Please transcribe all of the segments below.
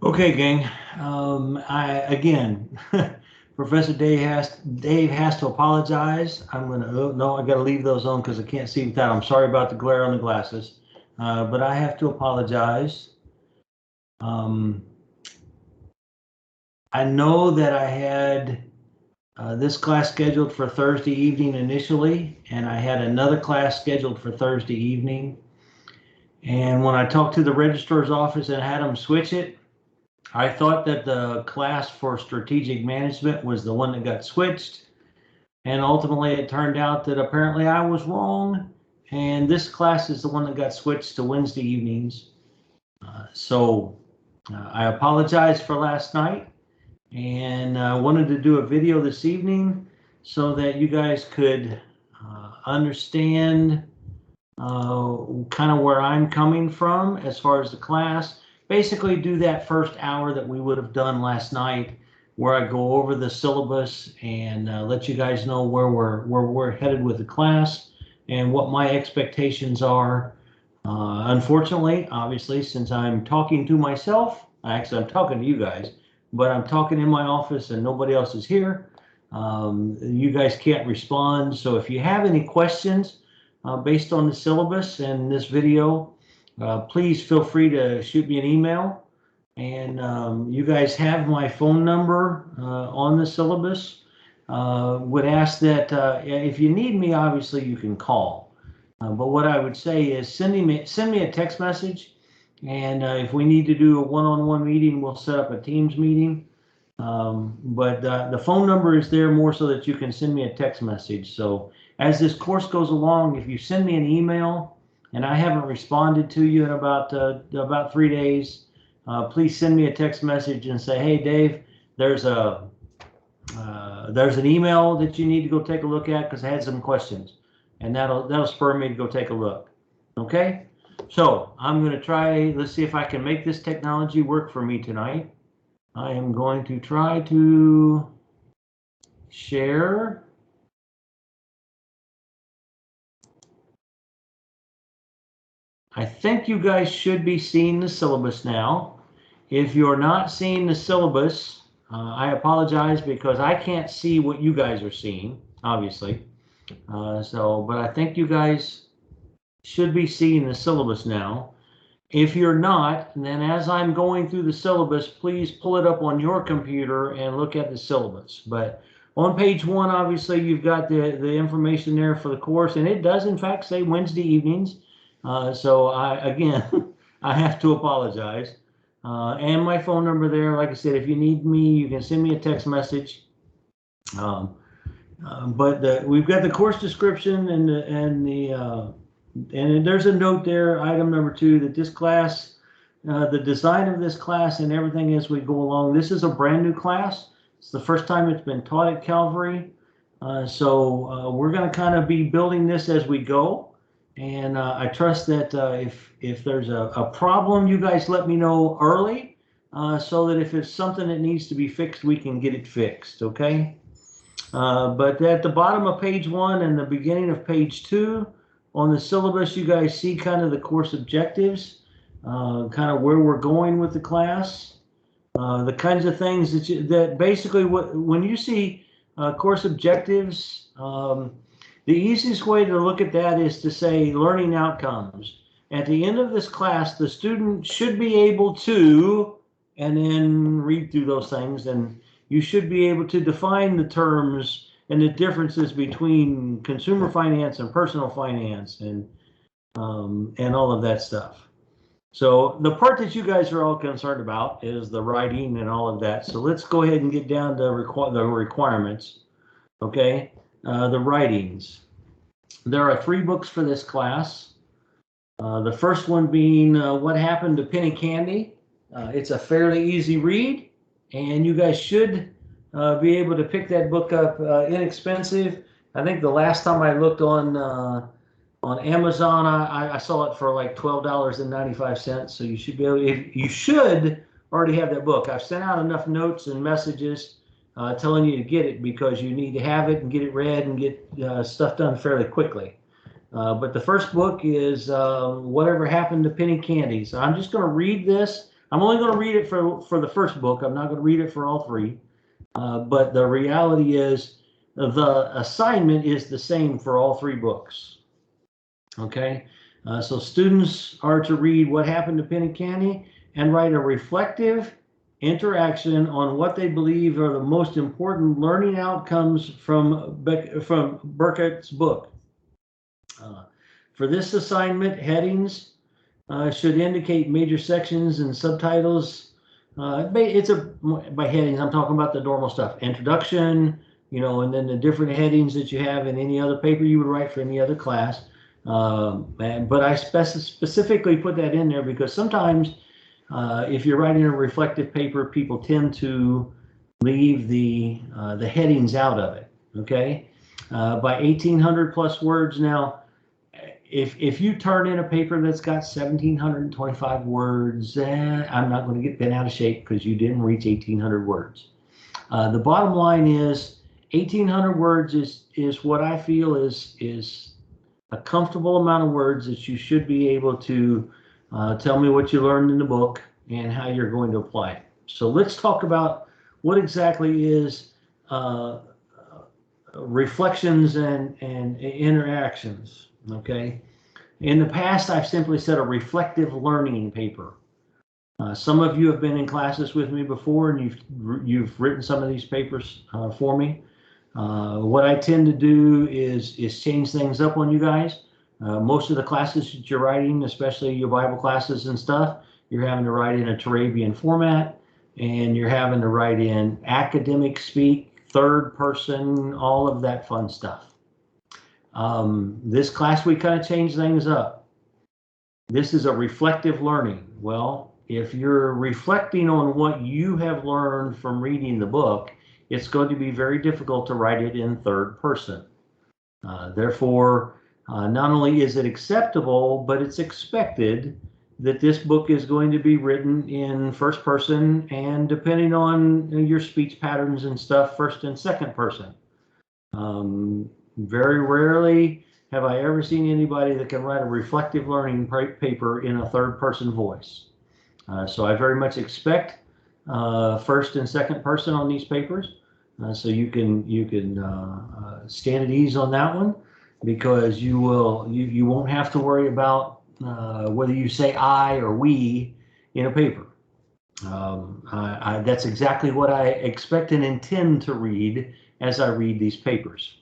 Okay, gang. Again, Professor Dave has to apologize. I'm gonna no, I got to leave those on because I can't see without. I'm sorry about the glare on the glasses, but I have to apologize. Um, I know that I had this class scheduled for Thursday evening initially, and I had another class scheduled for Thursday evening. And when I talked to the registrar's office and had them switch it, I thought that the class for strategic management was the one that got switched. And ultimately, it turned out that apparently I was wrong. And this class is the one that got switched to Wednesday evenings. I apologize for last night and wanted to do a video this evening so that you guys could understand kind of where I'm coming from as far as the class. Basically do that first hour that we would have done last night where I go over the syllabus and let you guys know where we're headed with the class and what my expectations are. Unfortunately, obviously, since I'm talking to myself, actually I'm talking to you guys, but I'm talking in my office and nobody else is here. You guys can't respond. So if you have any questions based on the syllabus and this video, please feel free to shoot me an email. And you guys have my phone number on the syllabus. Would ask that if you need me, obviously you can call. But what I would say is send me a text message. And if we need to do a one-on-one meeting, we'll set up a Teams meeting. But the phone number is there more so that you can send me a text message. So as this course goes along, if you send me an email and I haven't responded to you in about 3 days, please send me a text message and say, hey, Dave, there's an email that you need to go take a look at because I had some questions. And that'll spur me to go take a look. Okay? So I'm going to try, let's see if I can make this technology work for me tonight. I am going to try to share. I think you guys should be seeing the syllabus now. If you're not seeing the syllabus, I apologize because I can't see what you guys are seeing, obviously. But I think you guys should be seeing the syllabus now. If you're not, then as I'm going through the syllabus, please pull it up on your computer and look at the syllabus. But on page 1, obviously, you've got the information there for the course, and it does, in fact, say Wednesday evenings. Again, I have to apologize. And my phone number there, like I said, if you need me, you can send me a text message. We've got the course description and there's a note there, item number 2, that this class, the design of this class and everything as we go along, this is a brand new class. It's the first time it's been taught at Calvary. We're going to kind of be building this as we go. And I trust that if there's a problem, you guys let me know early so that if it's something that needs to be fixed, we can get it fixed, okay? But at the bottom of page 1 and the beginning of page 2, on the syllabus, you guys see kind of the course objectives, kind of where we're going with the class, the kinds of things that basically when you see course objectives, the easiest way to look at that is to say learning outcomes. At the end of this class, the student should be able to, and then read through those things, and you should be able to define the terms and the differences between consumer finance and personal finance and all of that stuff. So the part that you guys are all concerned about is the writing and all of that. So let's go ahead and get down to the requirements. Okay, the writings. There are 3 books for this class. The first one being What Happened to Penny Candy. It's a fairly easy read, and you guys should be able to pick that book up inexpensive. I think the last time I looked on Amazon, I saw it for like $12.95. So you should be able. You should already have that book. I've sent out enough notes and messages telling you to get it because you need to have it and get it read and get stuff done fairly quickly. But the first book is Whatever Happened to Penny Candy. So I'm just going to read this. I'm only going to read it for the first book. I'm not going to read it for all three. But the reality is the assignment is the same for all three books. Okay, so students are to read What Happened to Penny Candy and write a reflective interaction on what they believe are the most important learning outcomes from Burkett's book. For this assignment, headings should indicate major sections and subtitles. It's by headings, I'm talking about the normal stuff. Introduction, and then the different headings that you have in any other paper you would write for any other class. But I specifically put that in there because sometimes if you're writing a reflective paper, people tend to leave the headings out of it. Okay, by 1,800 plus words. Now, if you turn in a paper that's got 1,725 words, I'm not going to get bent out of shape because you didn't reach 1,800 words. The bottom line is 1,800 words is what I feel is a comfortable amount of words that you should be able to tell me what you learned in the book and how you're going to apply it. So let's talk about what exactly is reflections and interactions. Okay. In the past, I've simply said a reflective learning paper. Some of you have been in classes with me before, and you've written some of these papers for me. What I tend to do is change things up on you guys. Most of the classes that you're writing, especially your Bible classes and stuff, you're having to write in a Turabian format, and you're having to write in academic speak, third person, all of that fun stuff. This class, we kind of change things up. This is a reflective learning. Well, if you're reflecting on what you have learned from reading the book, it's going to be very difficult to write it in third person. Therefore, not only is it acceptable, but it's expected that this book is going to be written in first person, and depending on your speech patterns and stuff, first and second person. Very rarely have I ever seen anybody that can write a reflective learning paper in a third person voice. So I very much expect first and second person on these papers. So you can stand at ease on that one, because you won't have to worry about whether you say I or we in a paper. That's exactly what I expect and intend to read as I read these papers.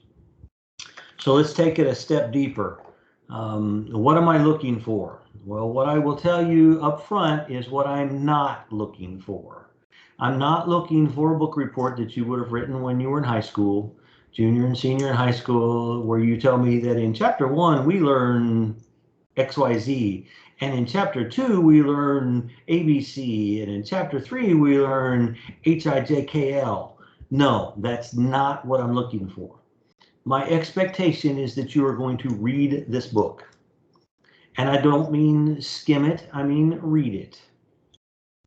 So let's take it a step deeper. What am I looking for? Well, what I will tell you up front is what I'm not looking for. I'm not looking for a book report that you would have written when you were in high school, junior and senior in high school, where you tell me that in chapter 1 we learn XYZ, and in chapter 2 we learn ABC, and in chapter 3 we learn HIJKL. No, that's not what I'm looking for. My expectation is that you are going to read this book. And I don't mean skim it, I mean read it.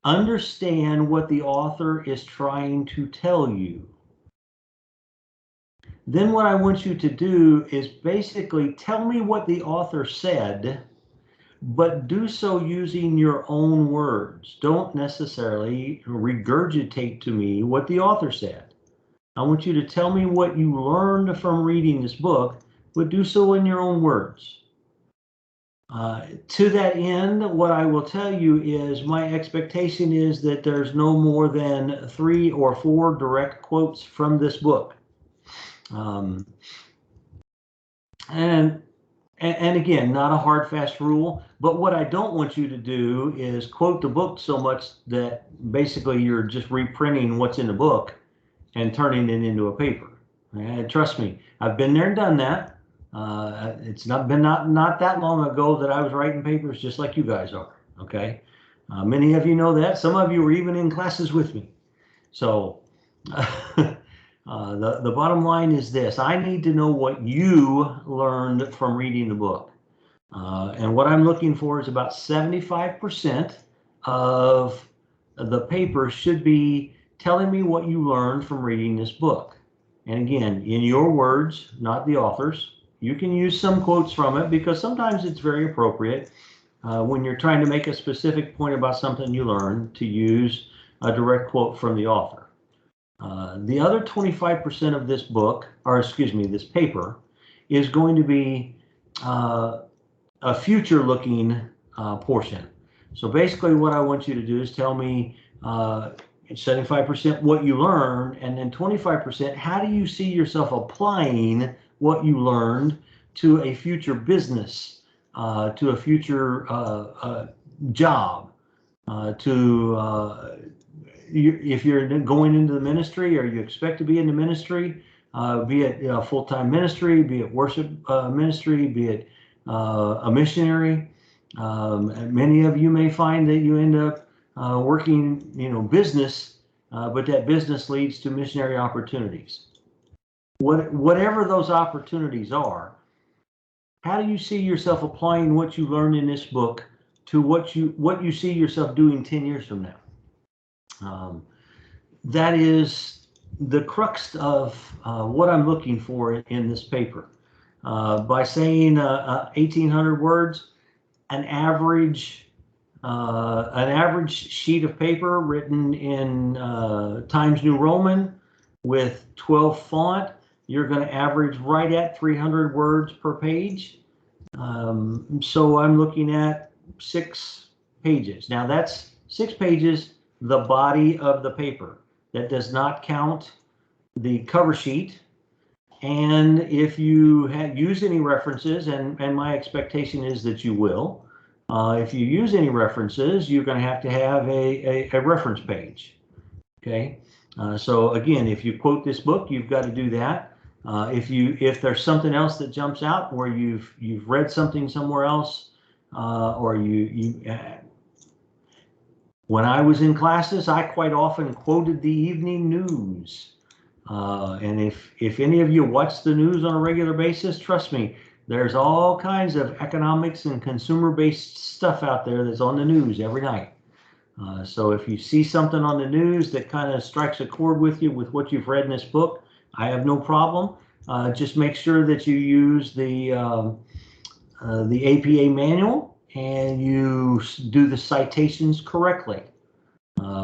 Understand what the author is trying to tell you. Then what I want you to do is basically tell me what the author said, but do so using your own words. Don't necessarily regurgitate to me what the author said. I want you to tell me what you learned from reading this book, but do so in your own words. To that end, what I will tell you is my expectation is that there's no more than 3 or 4 direct quotes from this book. And again, not a hard, fast rule, but what I don't want you to do is quote the book so much that basically you're just reprinting what's in the book and turning it into a paper. And trust me, I've been there and done that. It's not that long ago that I was writing papers just like you guys are. Okay, many of you know that. Some of you were even in classes with me. So the bottom line is this: I need to know what you learned from reading the book, and what I'm looking for is about 75% of the paper should be telling me what you learned from reading this book. And again, in your words, not the author's. You can use some quotes from it because sometimes it's very appropriate. when you're trying to make a specific point about something you learned, to use a direct quote from the author. The other 25% of this book, or excuse me, this paper, is going to be a future-looking portion. So basically what I want you to do is tell me 75% what you learned, and then 25% how do you see yourself applying what you learned to a future business, to a future job, if you're going into the ministry or you expect to be in the ministry, be it full-time ministry, be it worship ministry, be it a missionary. Many of you may find that you end up working, business, but that business leads to missionary opportunities. Whatever those opportunities are, how do you see yourself applying what you learned in this book to what you see yourself doing 10 years from now? That is the crux of what I'm looking for in this paper. By saying 1,800 words, an average sheet of paper written in Times New Roman with 12 font, you're going to average right at 300 words per page. So I'm looking at 6 pages. Now that's 6 pages, the body of the paper. That does not count the cover sheet. And if you use any references, and my expectation is that you will, if you use any references, you're going to have a reference page. Okay. So again, if you quote this book, you've got to do that. If there's something else that jumps out where you've read something somewhere else, or when I was in classes, I quite often quoted the evening news. And if any of you watch the news on a regular basis, trust me, there's all kinds of economics and consumer-based stuff out there that's on the news every night. So if you see something on the news that kind of strikes a chord with you with what you've read in this book, I have no problem. Just make sure that you use the APA manual and you do the citations correctly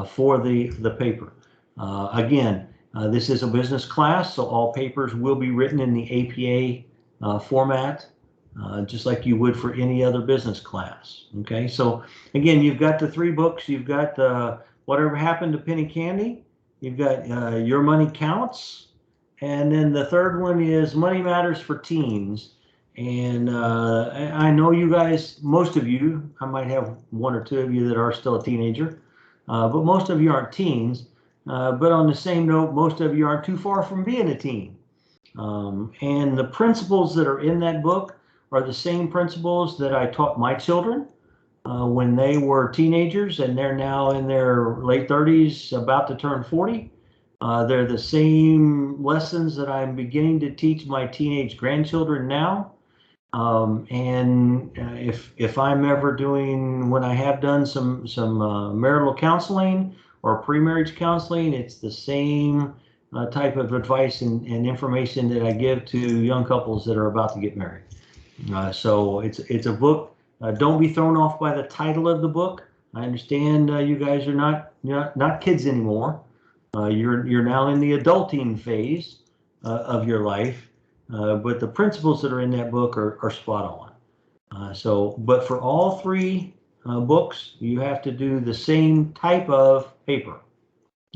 for the paper. Again, this is a business class, so all papers will be written in the APA format, just like you would for any other business class. Okay, so again, you've got the 3 books. You've got Whatever Happened to Penny Candy. You've got Your Money Counts. And then the third one is Money Matters for Teens. And I know you guys, most of you, I might have 1 or 2 of you that are still a teenager, but most of you aren't teens. But on the same note, most of you aren't too far from being a teen. And the principles that are in that book are the same principles that I taught my children when they were teenagers, and they're now in their late 30s, about to turn 40. They're the same lessons that I'm beginning to teach my teenage grandchildren now. And if I'm ever doing, when I have done some marital counseling or pre-marriage counseling, it's the same type of advice and information that I give to young couples that are about to get married. So it's a book. Don't be thrown off by the title of the book. I understand you guys are not kids anymore. You're now in the adulting phase of your life, but the principles that are in that book are spot on. But for all 3 books, you have to do the same type of paper.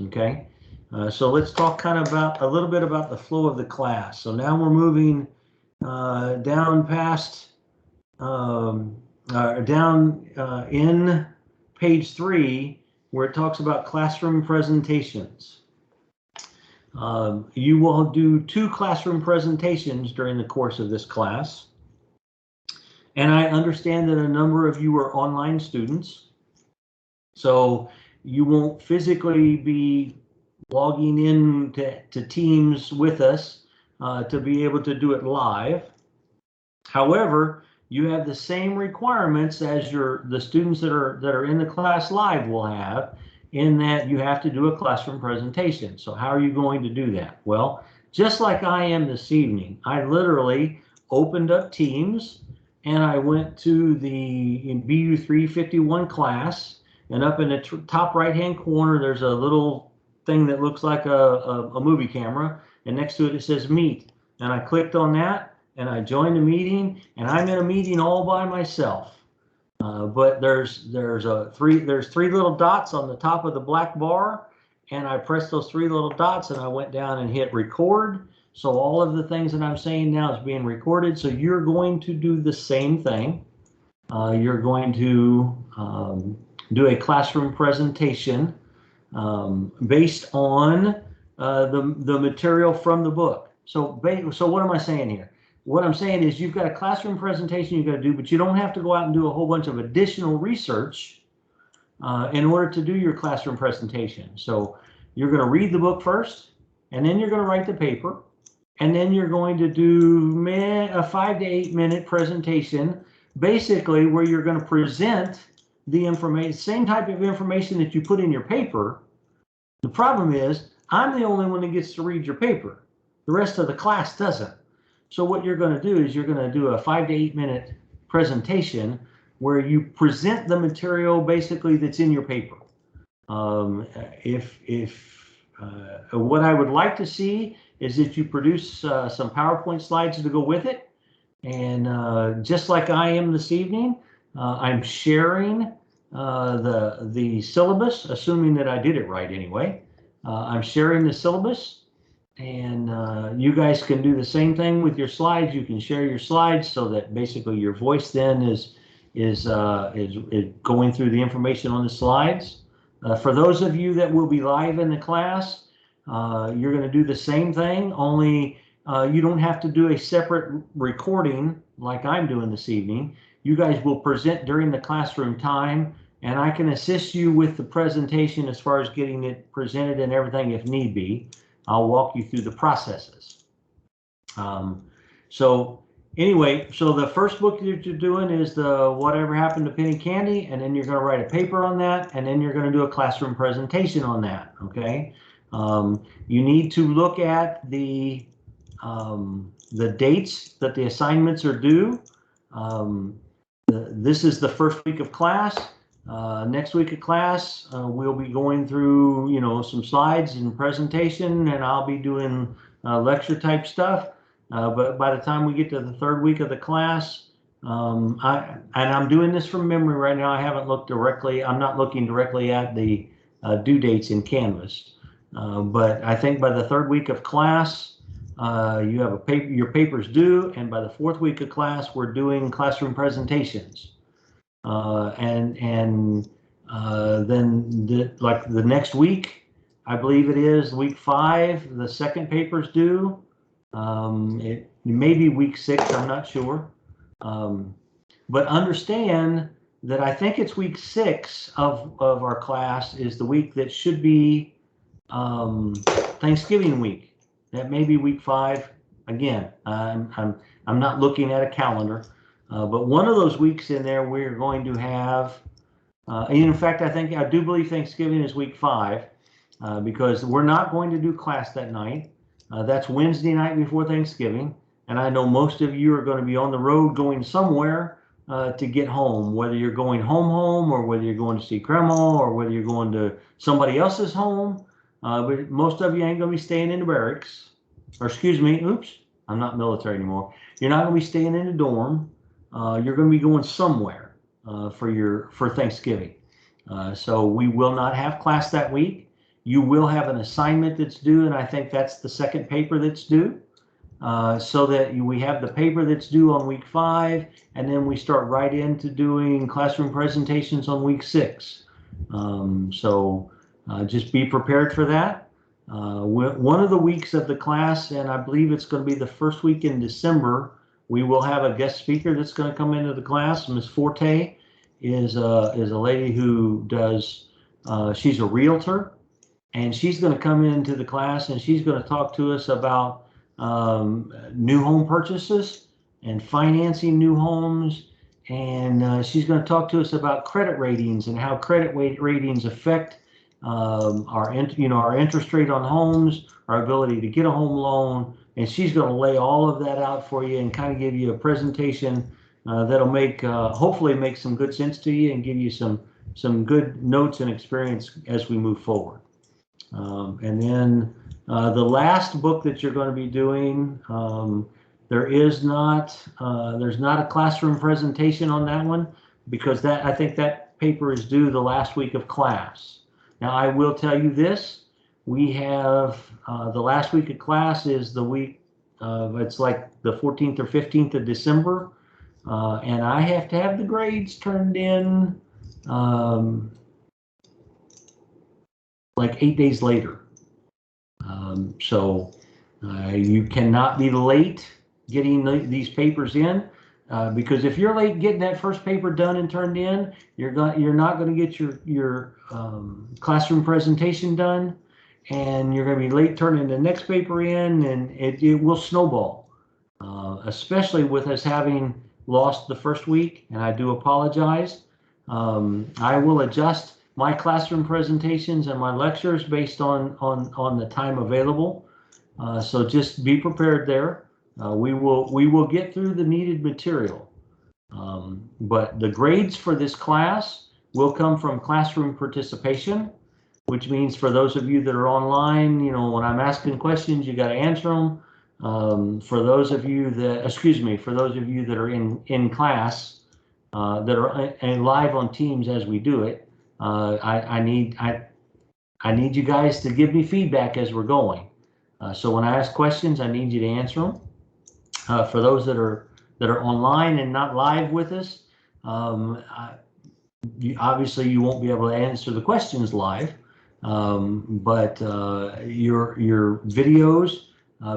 Okay, so let's talk kind of about a little bit about the flow of the class. So now we're moving down past in page 3, where it talks about classroom presentations. You will do 2 classroom presentations during the course of this class. And I understand that a number of you are online students, so you won't physically be logging in to Teams with us to be able to do it live. However, you have the same requirements as the students that are in the class live will have, in that you have to do a classroom presentation. So how are you going to do that? Well, just like I am this evening, I literally opened up Teams, and I went to the BU351 class, and up in the top right-hand corner, there's a little thing that looks like a movie camera, and next to it, it says Meet. And I clicked on that, and I joined the meeting, and I'm in a meeting all by myself. But there's three little dots on the top of the black bar, and I pressed those three little dots, and I went down and hit record. So all of the things that I'm saying now is being recorded. So you're going to do the same thing. You're going to do a classroom presentation based on the material from the book. So what am I saying here? What I'm saying is you've got a classroom presentation you've got to do, but you don't have to go out and do a whole bunch of additional research in order to do your classroom presentation. So you're going to read the book first, and then you're going to write the paper, and then you're going to do a 5 to 8 minute presentation, basically where you're going to present the information, same type of information that you put in your paper. The problem is I'm the only one that gets to read your paper. The rest of the class doesn't. So what you're going to do is you're going to do a 5 to 8 minute presentation where you present the material basically that's in your paper. What I would like to see is that you produce some PowerPoint slides to go with it. And just like I am this evening, I'm sharing the syllabus, assuming that I did it right anyway. I'm sharing the syllabus, and you guys can do the same thing with your slides. You can share your slides so that basically your voice then is going through the information on the slides. For those of you that will be live in the class, you're going to do the same thing, only you don't have to do a separate recording like I'm doing this evening. You guys will present during the classroom time, and I can assist you with the presentation as far as getting it presented and everything if need be. I'll walk you through the processes. So anyway, so the first book that you're doing is the Whatever Happened to Penny Candy, and then you're going to write a paper on that, and then you're going to do a classroom presentation on that, okay? You need to look at the dates that the assignments are due. This is the first week of class. Next week of class, we'll be going through, some slides and presentation, and I'll be doing lecture type stuff. But by the time we get to the third week of the class, I'm doing this from memory right now. I haven't looked directly. I'm not looking directly at the due dates in Canvas. But I think by the third week of class, you have your paper's due, and by the fourth week of class, we're doing classroom presentations. Then the next week, I believe it is week 5, the second paper's due. It may be week 6, I'm not sure. But understand that I think it's week 6 of our class is the week that should be Thanksgiving week. That may be week 5. Again, I'm not looking at a calendar, but one of those weeks in there we're going to have. In fact, I do believe Thanksgiving is week 5 because we're not going to do class that night. That's Wednesday night before Thanksgiving, and I know most of you are going to be on the road going somewhere to get home, whether you're going home, or whether you're going to see grandma, or whether you're going to somebody else's home. But most of you ain't going to be staying in the barracks, or excuse me, oops, I'm not military anymore. You're not going to be staying in a dorm. You're going to be going somewhere for Thanksgiving. So we will not have class that week. You will have an assignment that's due, and I think that's the second paper that's due. So that we have the paper that's due on week 5, and then we start right into doing classroom presentations on week 6. So just be prepared for that. One of the weeks of the class, and I believe it's going to be the first week in December, we will have a guest speaker that's going to come into the class. Ms. Forte is a lady who does, she's a realtor, and she's going to come into the class and she's going to talk to us about new home purchases and financing new homes, and she's going to talk to us about credit ratings and how credit ratings affect our interest rate on homes, our ability to get a home loan, and she's going to lay all of that out for you and kind of give you a presentation that'll make hopefully make some good sense to you and give you some good notes and experience as we move forward. And then the last book that you're going to be doing, there's not a classroom presentation on that one, because I think that paper is due the last week of class. Now, I will tell you this: we have the last week of class is the week it's like the 14th or 15th of December, and I have to have the grades turned in like 8 days later. So you cannot be late getting these papers in, because if you're late getting that first paper done and turned in, you're not going to get your classroom presentation done, and you're going to be late turning the next paper in, and it will snowball, especially with us having lost the first week, and I do apologize. I will adjust my classroom presentations and my lectures based on the time available. So just be prepared there. We will get through the needed material. But the grades for this class will come from classroom participation, which means for those of you that are online, you know, when I'm asking questions, you got to answer them. For those of you that, for those of you that are in class, that are live on Teams as we do it, I need you guys to give me feedback as we're going. So when I ask questions, I need you to answer them. For those that are online and not live with us, obviously you won't be able to answer the questions live, but your videos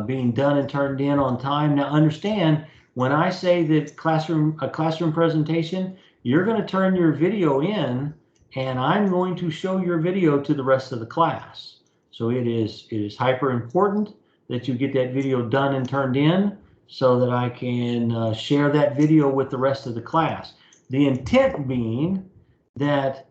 being done and turned in on time. Now understand, when I say that a classroom presentation, you're going to turn your video in, and I'm going to show your video to the rest of the class. So it is hyper important that you get that video done and turned in, so that I can share that video with the rest of the class. The intent being that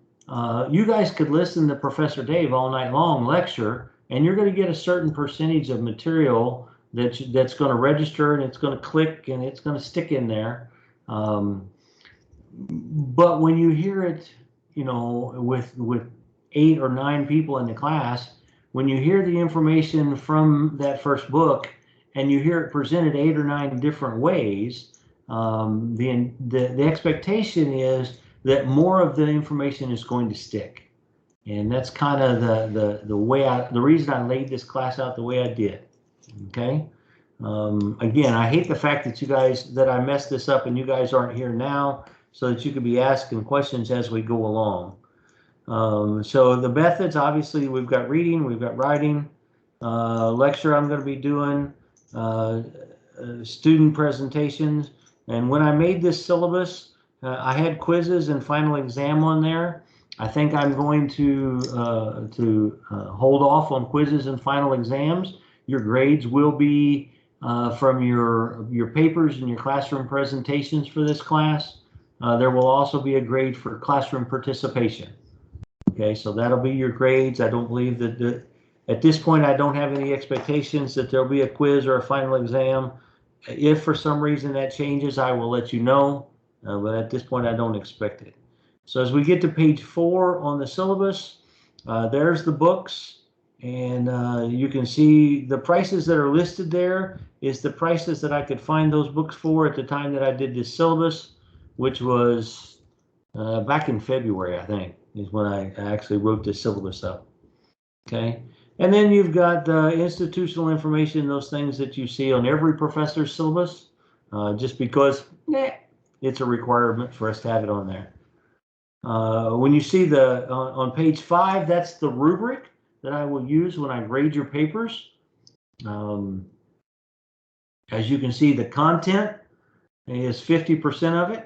you guys could listen to Professor Dave all night long lecture, and you're going to get a certain percentage of material that's going to register, and it's going to click, and it's going to stick in there. But when you hear it, you know, with 8 or 9 people in the class, when you hear the information from that first book and you hear it presented 8 or 9 different ways, the expectation is that more of the information is going to stick. And that's kind of the reason I laid this class out the way I did. Okay. Again, I hate the fact that I messed this up and you guys aren't here now, so that you could be asking questions as we go along. So the methods, obviously, we've got reading, we've got writing, lecture I'm going to be doing, student presentations. And when I made this syllabus, I had quizzes and final exam on there. I think I'm going to hold off on quizzes and final exams. Your grades will be from your papers and your classroom presentations for this class. There will also be a grade for classroom participation. Okay, so that'll be your grades. I don't believe that at this point, I don't have any expectations that there'll be a quiz or a final exam. If for some reason that changes, I will let you know, but at this point, I don't expect it. So as we get to page 4 on the syllabus, there's the books, and you can see the prices that are listed there is the prices that I could find those books for at the time that I did this syllabus, which was back in February, I think, is when I actually wrote this syllabus up. Okay. And then you've got institutional information, those things that you see on every professor's syllabus, just because it's a requirement for us to have it on there. When you see on page 5, that's the rubric that I will use when I grade your papers. As you can see, the content is 50% of it.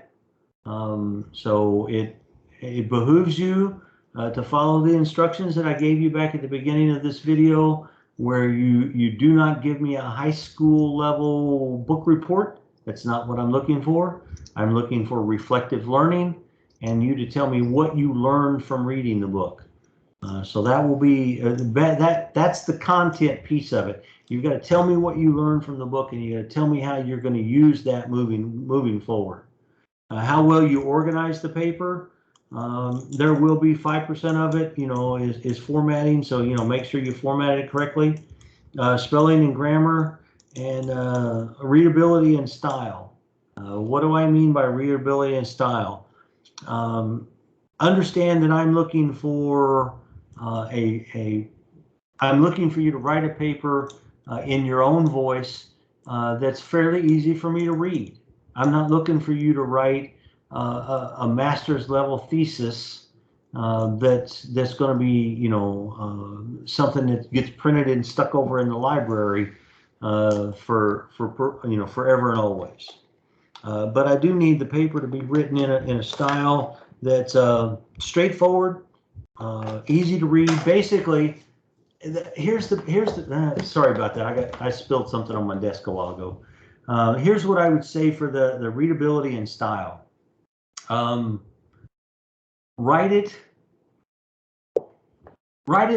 So it behooves you to follow the instructions that I gave you back at the beginning of this video, where you do not give me a high school level book report. That's not what I'm looking for. I'm looking for reflective learning and you to tell me what you learned from reading the book. So that will be that's the content piece of it. You've got to tell me what you learned from the book, and you got to tell me how you're going to use that moving forward. how well you organize the paper. There will be 5% of it, is formatting. So, make sure you format it correctly. Spelling and grammar, and readability and style. What do I mean by readability and style? Understand that I'm looking for I'm looking for you to write a paper in your own voice that's fairly easy for me to read. I'm not looking for you to write a master's level thesis that's going to be, something that gets printed and stuck over in the library for forever and always. But I do need the paper to be written in a style that's straightforward, easy to read. Basically, here's the sorry about that. I spilled something on my desk a while ago. Here's what I would say for the readability and style. Write it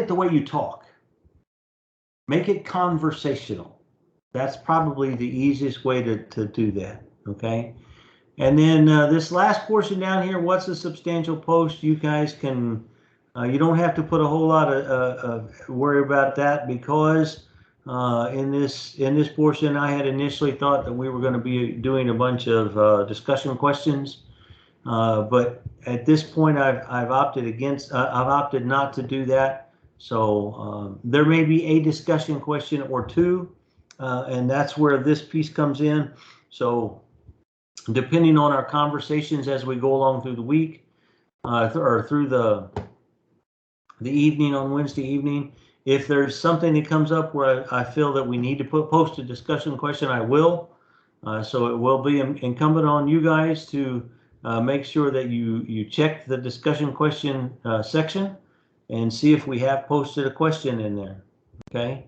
the way you talk. Make it conversational. That's probably the easiest way to do that. Okay. And then this last portion down here, what's a substantial post? You guys can, you don't have to put a whole lot of worry about that, because in this portion, I had initially thought that we were going to be doing a bunch of discussion questions, but at this point, I've opted not to do that. So there may be a discussion question or two, and that's where this piece comes in. So depending on our conversations as we go along through the week, or through the evening on Wednesday evening, if there's something that comes up where I feel that we need to post a discussion question, I will. So it will be incumbent on you guys to make sure that you check the discussion question section and see if we have posted a question in there. Okay.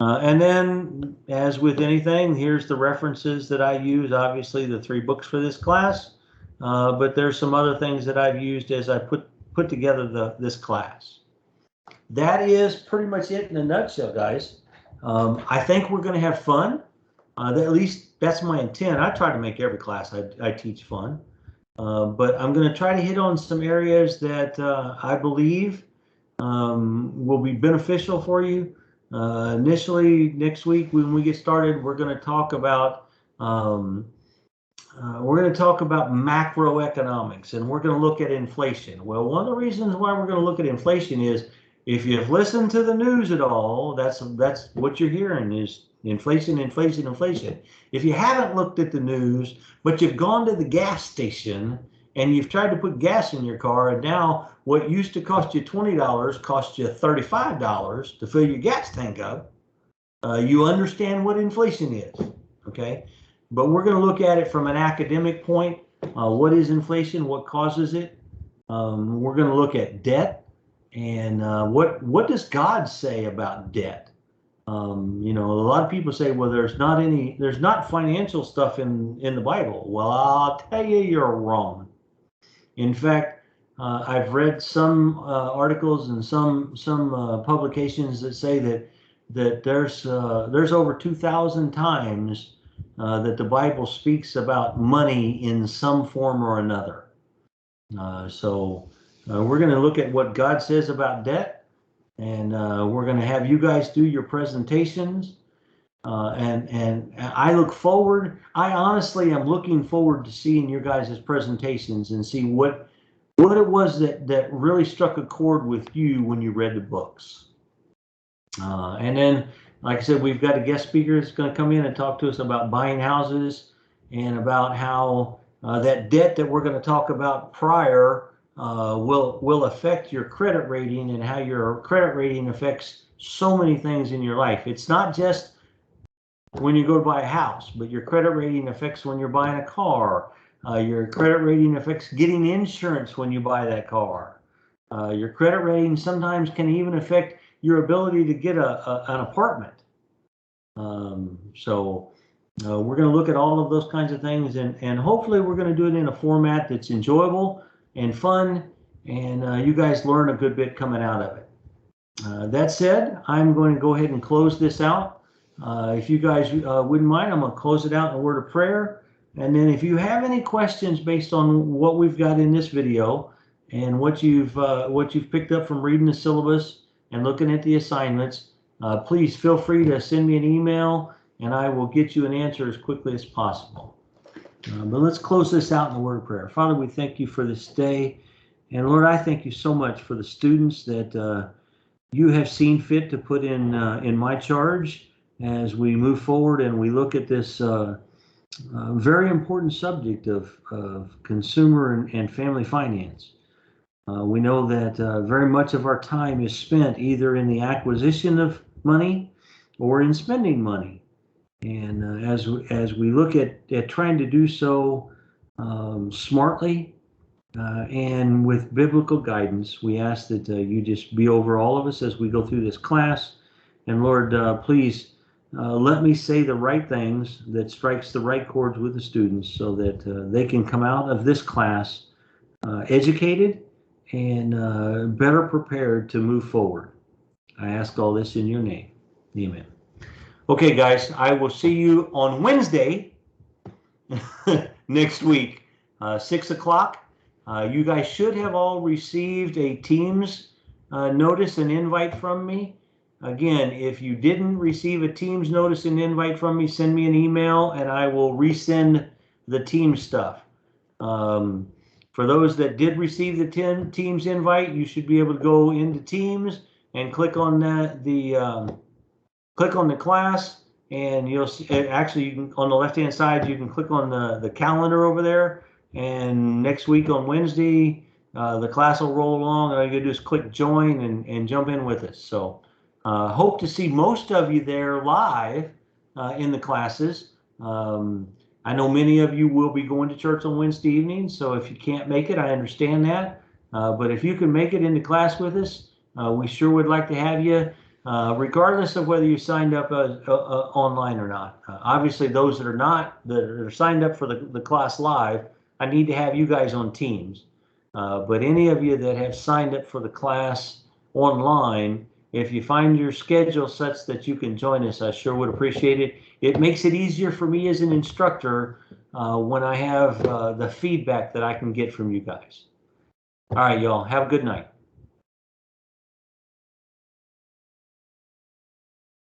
And then, as with anything, here's the references that I use. Obviously, the 3 books for this class, but there's some other things that I've used as I put together this class. That is pretty much it in a nutshell, guys. I think we're going to have fun. At least that's my intent. I try to make every class I teach fun, but I'm going to try to hit on some areas that I believe will be beneficial for you. Initially, next week when we get started, we're going to talk about macroeconomics, and we're going to look at inflation. Well, one of the reasons why we're going to look at inflation is, if you've listened to the news at all, that's what you're hearing is inflation, inflation, inflation. If you haven't looked at the news, but you've gone to the gas station and you've tried to put gas in your car, and now what used to cost you $20 costs you $35 to fill your gas tank up, you understand what inflation is, okay? But we're going to look at it from an academic point. What is inflation? What causes it? We're going to look at debt, and what does God say about debt? A lot of people say, well, there's not financial stuff in the Bible. Well, I'll tell you, you're wrong. In fact, I've read some articles and some publications that say that there's over 2,000 times that the Bible speaks about money in some form or another. So we're going to look at what God says about debt, and we're going to have you guys do your presentations. And I honestly am looking forward to seeing your guys' presentations and see what it was that really struck a chord with you when you read the books. And then, like I said, we've got a guest speaker that's going to come in and talk to us about buying houses, and about how that debt that we're going to talk about prior will affect your credit rating, and how your credit rating affects so many things in your life. It's not just when you go to buy a house, but your credit rating affects when you're buying a car. Your credit rating affects getting insurance when you buy that car. Your credit rating sometimes can even affect your ability to get an apartment. So we're going to look at all of those kinds of things, and hopefully we're going to do it in a format that's enjoyable and fun, and you guys learn a good bit coming out of it. That said, I'm going to go ahead and close this out. If you guys wouldn't mind, I'm going to close it out in a word of prayer. And then if you have any questions based on what we've got in this video and what you've picked up from reading the syllabus and looking at the assignments, please feel free to send me an email and I will get you an answer as quickly as possible. But let's close this out in the word of prayer. Father, we thank you for this day. And Lord, I thank you so much for the students that you have seen fit to put in my charge as we move forward and we look at this very important subject of consumer and family finance. We know that very much of our time is spent either in the acquisition of money or in spending money. And as we look at trying to do so smartly and with biblical guidance, we ask that you just be over all of us as we go through this class. And Lord, please let me say the right things that strikes the right chords with the students so that they can come out of this class educated and better prepared to move forward. I ask all this in your name. Amen. Okay, guys, I will see you on Wednesday next week, 6 o'clock. You guys should have all received a Teams notice and invite from me. Again, if you didn't receive a Teams notice and invite from me, send me an email and I will resend the Teams stuff. For those that did receive the Teams invite, you should be able to go into Teams and click on click on the class, and you'll see, actually you can, on the left hand side you can click on the calendar over there, and next week on Wednesday the class will roll along. All you gotta do is click join and jump in with us. So hope to see most of you there live in the classes. I know many of you will be going to church on Wednesday evening, so if you can't make it, I understand that, but if you can make it into class with us, we sure would like to have you. Regardless of whether you signed up online or not. Obviously, those that are signed up for the class live, I need to have you guys on Teams. But any of you that have signed up for the class online, if you find your schedule such that you can join us, I sure would appreciate it. It makes it easier for me as an instructor when I have the feedback that I can get from you guys. All right, y'all, have a good night.